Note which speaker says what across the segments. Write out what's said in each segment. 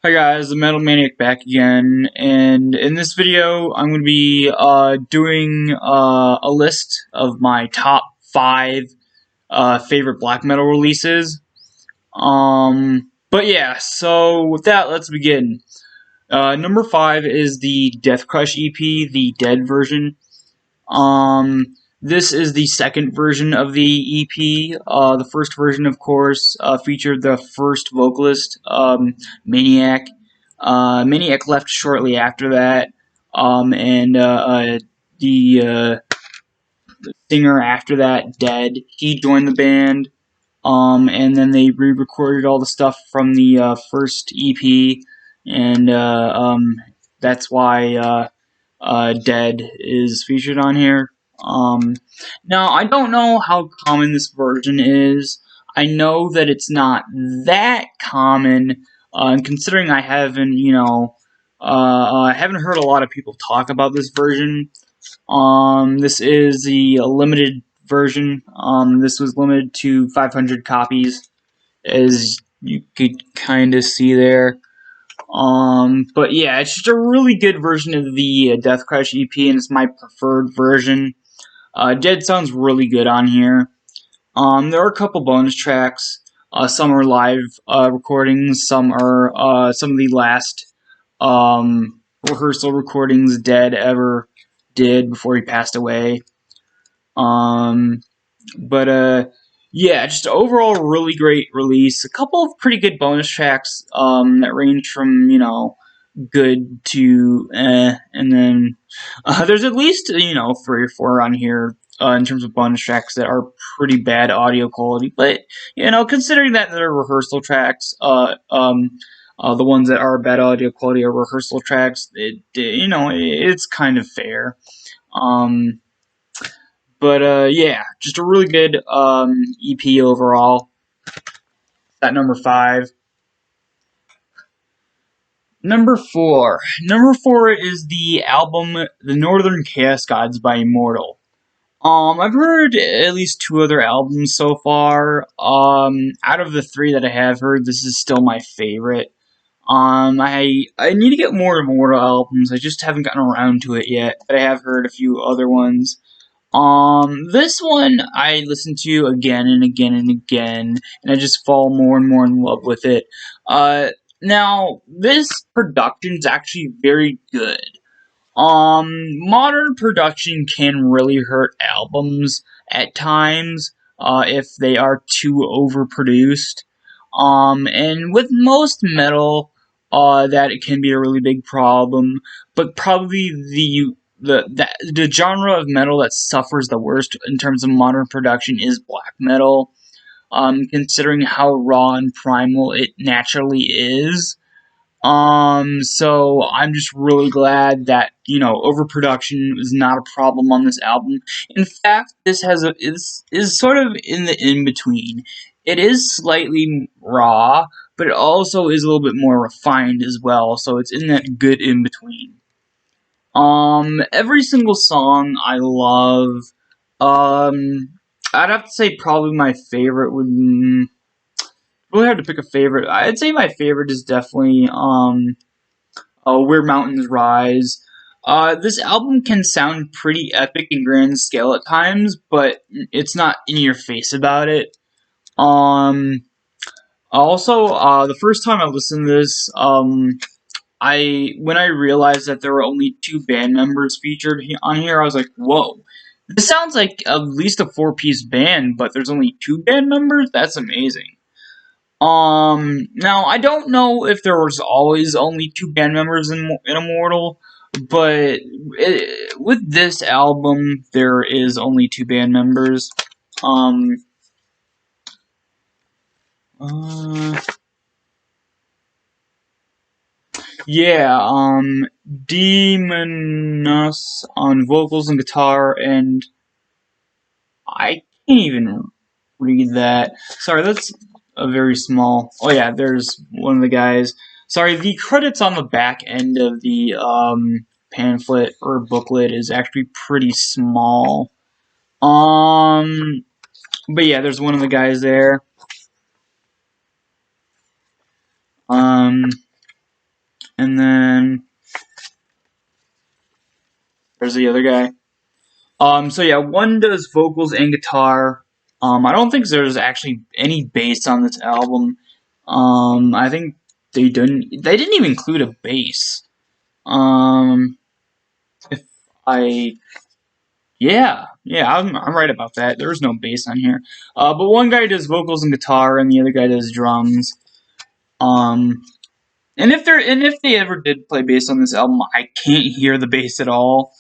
Speaker 1: Hi guys, the Metal Maniac back again, and in this video I'm going to be doing a list of my top 5 favorite black metal releases. But yeah, so with that, let's begin. Number 5 is the Death Crush EP, the Dead version. This is the second version of the EP. The first version, of course, featured the first vocalist, Maniac. Maniac left shortly after that, and the singer after that, Dead, he joined the band. And then they re-recorded all the stuff from the first EP, and that's why Dead is featured on here. Now, I don't know how common this version is. I know that it's not that common, and considering I haven't, I haven't heard a lot of people talk about this version. This is the limited version. This was limited to 500 copies, as you could kind of see there. But yeah, it's just a really good version of the Death Crush EP, and it's my preferred version. Dead sounds really good on here. There are a couple bonus tracks. Some are live recordings. Some are some of the last rehearsal recordings Dead ever did before he passed away. Yeah, just overall really great release. A couple of pretty good bonus tracks that range from, good to and then there's at least, 3 or 4 on here in terms of bonus tracks that are pretty bad audio quality. But, considering that they're rehearsal tracks, the ones that are bad audio quality are rehearsal tracks, it's kind of fair. Yeah, just a really good EP overall. At number 5. Number 4. Number 4 is the album The Northern Chaos Gods by Immortal. I've heard at least 2 other albums so far. Out of the 3 that I have heard, this is still my favorite. I need to get more Immortal albums. I just haven't gotten around to it yet, but I have heard a few other ones. This one I listen to again and again and again, and I just fall more and more in love with it. Now, this production's actually very good. Modern production can really hurt albums at times, if they are too overproduced. And with most metal, that it can be a really big problem, but probably the genre of metal that suffers the worst in terms of modern production is black metal, considering how raw and primal it naturally is. So I'm just really glad that, overproduction is not a problem on this album. In fact, this is sort of in the in-between. It is slightly raw, but it also is a little bit more refined as well, so it's in that good in-between. Every single song I love. I'd have to say probably my favorite would really hard to pick a favorite. I'd say my favorite is definitely Where Mountains Rise. This album can sound pretty epic and grand scale at times, but it's not in your face about it. Also, the first time I listened to this, when I realized that there were only 2 band members featured on here, I was like, whoa. This sounds like at least a 4-piece band, but there's only 2 band members? That's amazing. Now, I don't know if there was always only 2 band members in Immortal, but with this album, there is only 2 band members. Yeah, Demonus on vocals and guitar, and I can't even read that. Sorry, that's a very small... Oh yeah, there's one of the guys. Sorry, the credits on the back end of the pamphlet or booklet is actually pretty small. But yeah, there's one of the guys there. And then there's the other guy. So yeah, one does vocals and guitar. I don't think there's actually any bass on this album. I think they didn't even include a bass. If I yeah, I'm right about that. There's no bass on here. But one guy does vocals and guitar, and the other guy does drums. Um, and if they ever did play bass on this album, I can't hear the bass at all.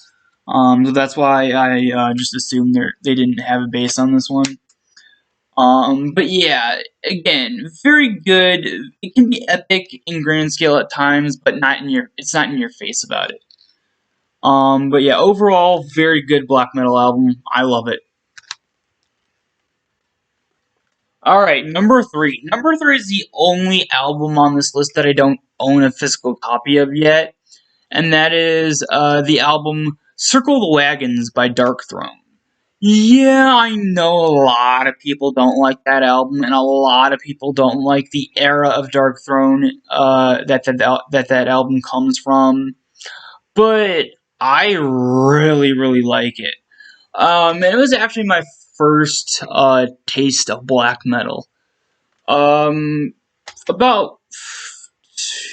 Speaker 1: So that's why I just assumed they didn't have a bass on this one. But yeah, again, very good. It can be epic in grand scale at times, but it's not in your face about it. But yeah, overall, very good black metal album. I love it. Alright, number three. Number three is the only album on this list that I don't own a physical copy of yet, and that is the album Circle the Wagons by Darkthrone. Yeah, I know a lot of people don't like that album, and a lot of people don't like the era of Darkthrone that album comes from, but I really, really like it. And it was actually my first taste of black metal. Um, about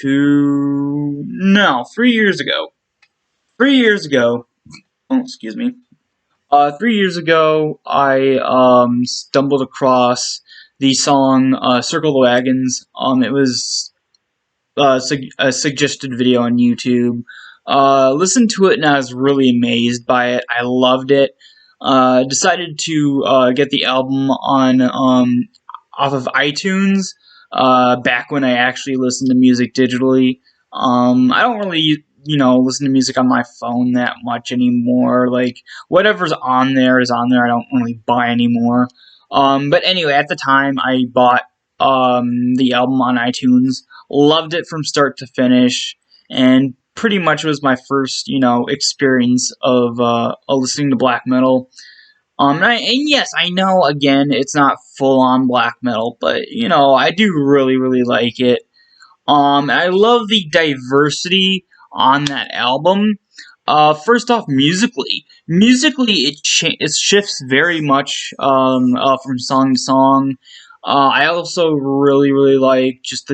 Speaker 1: 3 years ago. 3 years ago. Oh, excuse me. 3 years ago, I stumbled across the song "Circle the Wagons." It was a suggested video on YouTube. Listened to it and I was really amazed by it. I loved it. Decided to get the album on off of iTunes back when I actually listened to music digitally. I don't really listen to music on my phone that much anymore. Like whatever's on there is on there. I don't really buy anymore. But anyway, at the time I bought the album on iTunes. Loved it from start to finish, and pretty much was my first, experience of listening to black metal. And yes, I know again it's not full on black metal, but I do really, really like it. I love the diversity on that album. First off, musically it shifts very much from song to song. I also really, really like just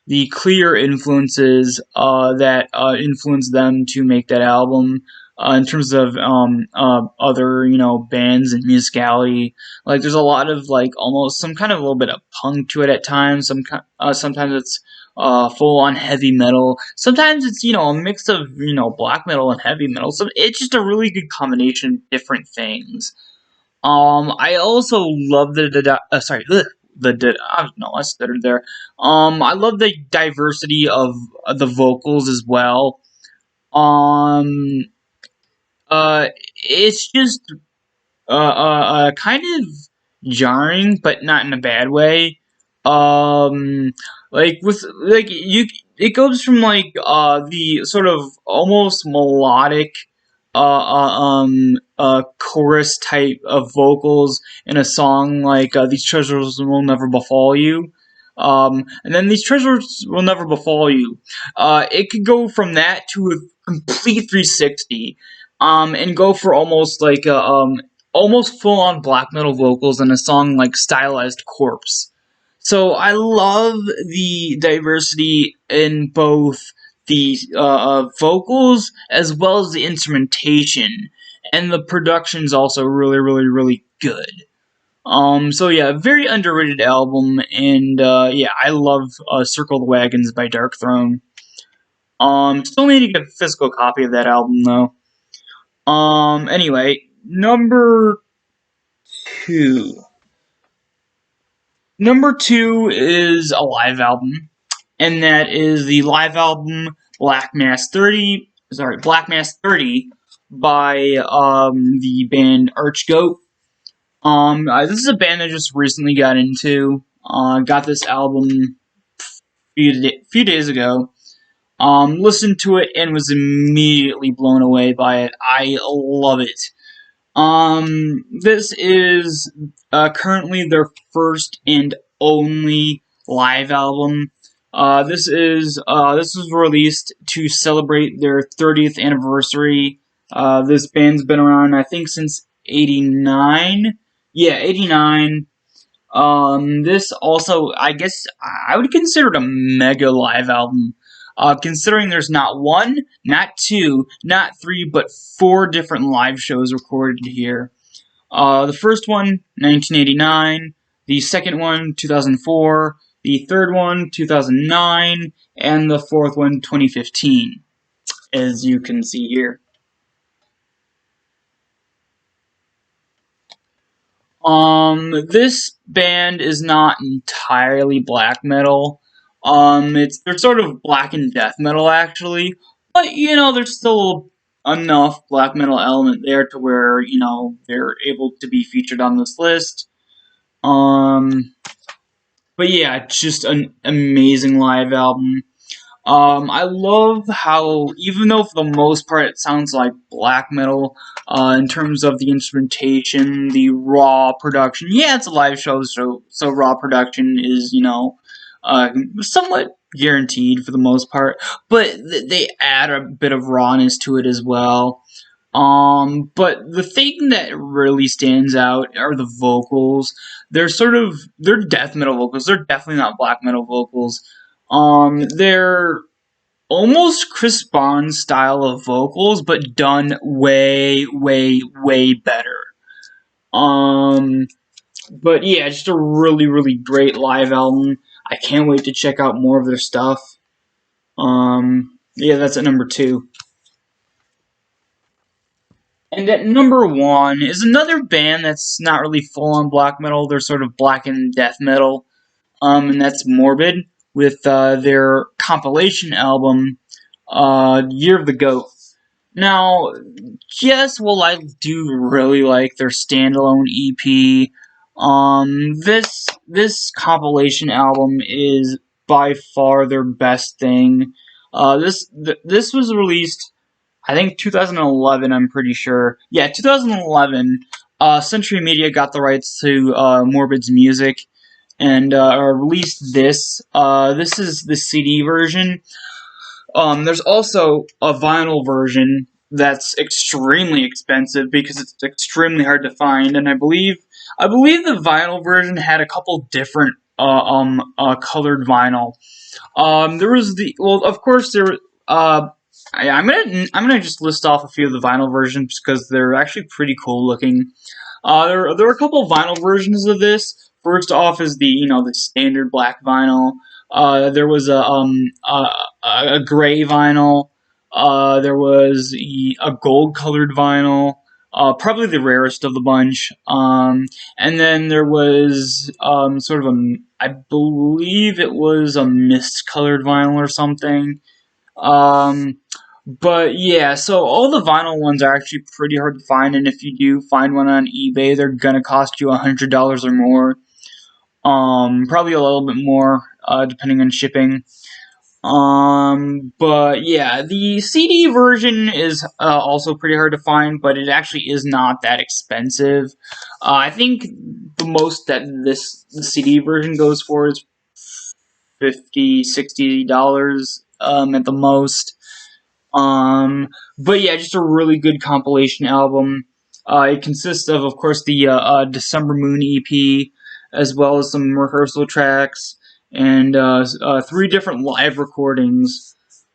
Speaker 1: the clear influences that influenced them to make that album. In terms of other bands and musicality, like there's a lot of like almost some kind of a little bit of punk to it at times. Sometimes it's full on heavy metal. Sometimes it's a mix of black metal and heavy metal. So it's just a really good combination of different things. I also love no, I stuttered there. I love the diversity of the vocals as well. Um, it's just kind of jarring, but not in a bad way. Um, it goes from like the sort of almost melodic, chorus type of vocals in a song like "These Treasures Will Never Befall You." And then "These Treasures Will Never Befall You." It could go from that to a complete 360, and go for almost like almost full on black metal vocals in a song like Stylized Corpse. So I love the diversity in both the vocals as well as the instrumentation, and the production's also really, really, really good. So yeah, very underrated album, and yeah, I love Circle the Wagons by Darkthrone. Still need to get a physical copy of that album though. Anyway, number two. Number two is a live album, and that is the live album Black Mass 30. Sorry, Black Mass 30 by the band Archgoat. This is a band I just recently got into. Got this album few days ago. Listened to it and was immediately blown away by it. I love it. This is currently their first and only live album. This was released to celebrate their 30th anniversary. This band's been around, I think, since '89. Yeah, '89. This also, I guess, I would consider it a mega live album. Considering there's not one, not two, not three, but four different live shows recorded here. The first one, 1989. The second one, 2004. The third one, 2009. And the fourth one, 2015, as you can see here. This band is not entirely black metal. They're sort of black and death metal actually, but you know, there's still enough black metal element there to where you know they're able to be featured on this list. Um, but yeah, it's just an amazing live album. I love how, even though for the most part it sounds like black metal, in terms of the instrumentation, the raw production. Yeah, it's a live show, so raw production is, you know, somewhat guaranteed for the most part. But they add a bit of rawness to it as well. But the thing that really stands out are the vocals. They're death metal vocals. They're definitely not black metal vocals. They're almost Chris Barnes style of vocals, but done way, way, way better. Um, but yeah, just a really, really great live album. I can't wait to check out more of their stuff. Yeah, that's at number 2. And at number 1 is another band that's not really full on black metal. They're sort of black and death metal. And that's Morbid with their compilation album, Year of the Goat. Now, yes, well, I do really like their standalone EP. This compilation album is by far their best thing. This was released, I think, 2011. I'm pretty sure. Yeah, 2011. Century Media got the rights to Morbid's music and released this. This is the CD version. There's also a vinyl version that's extremely expensive because it's extremely hard to find, and I believe the vinyl version had a couple different colored vinyl. There was of course there. I'm gonna just list off a few of the vinyl versions because they're actually pretty cool looking. There were a couple vinyl versions of this. First off is the standard black vinyl. There was a gray vinyl. There was a gold colored vinyl. Probably the rarest of the bunch. And then there was sort of I believe it was a mist colored vinyl or something. But yeah, so all the vinyl ones are actually pretty hard to find, and if you do find one on eBay, they're gonna cost you $100 or more. Probably a little bit more, depending on shipping. But yeah, the CD version is also pretty hard to find, but it actually is not that expensive. I think the most that the CD version goes for is $50, $60 at the most. But yeah, just a really good compilation album. It consists of course, the December Moon EP, as well as some rehearsal tracks, and 3 different live recordings.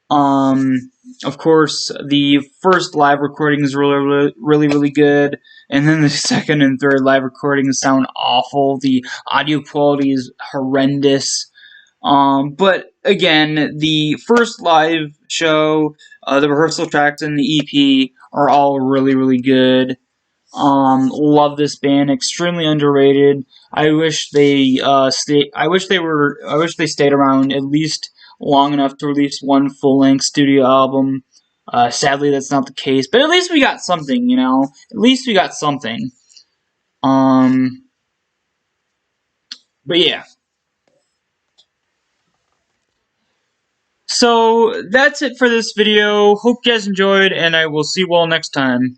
Speaker 1: Of course, the first live recording is really, really, really good, and then the second and third live recordings sound awful. The audio quality is horrendous. But again, the first live show, the rehearsal tracks, and the EP are all really, really good. Love this band. Extremely underrated. I wish they I wish they stayed around at least long enough to release one full-length studio album. Sadly, that's not the case. But at least we got something, you know. At least we got something. But yeah. So that's it for this video. Hope you guys enjoyed, and I will see you all next time.